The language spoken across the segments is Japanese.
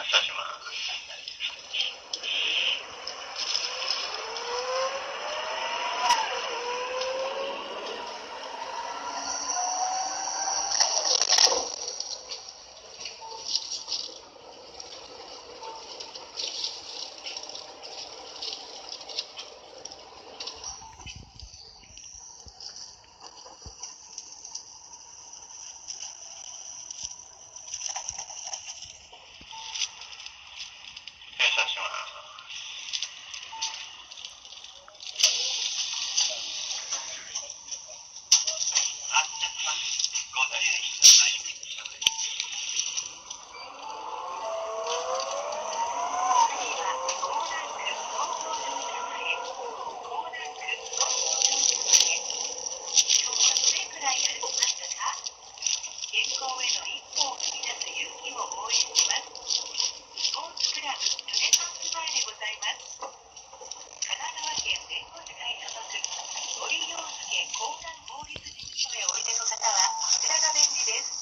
発車します。停車します。健康への一歩を踏み出す勇気を応援します。スポーツクラブルネサンス前でございます。神奈川県弁護士会所属森陽介公団法律事務所へおいでの方はこちらが便利です。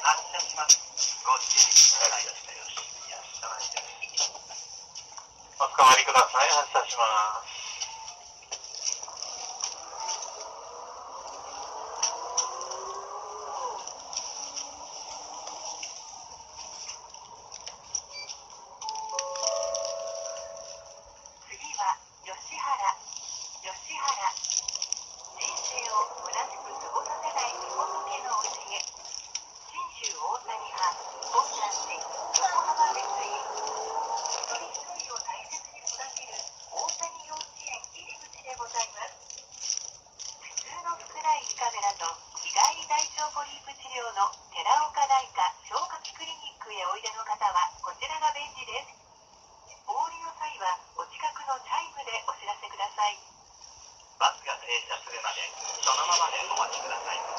発車します。ご注意ください。おつかまりください。発車します。次は吉原。人生を虚しく過ごさせないみ仏の教え。信州大谷派本山寺横浜別院。一人一人を大切に育てる大谷幼稚園入り口でございます。普通の少ない胃カメラと日帰り大腸ポリープ治療の寺岡内科消化器クリニックへおいでの方はこちらが便利です。お降りの際はお近くのチャイムでお知らせください。バスが停車するまでそのままでお待ちください。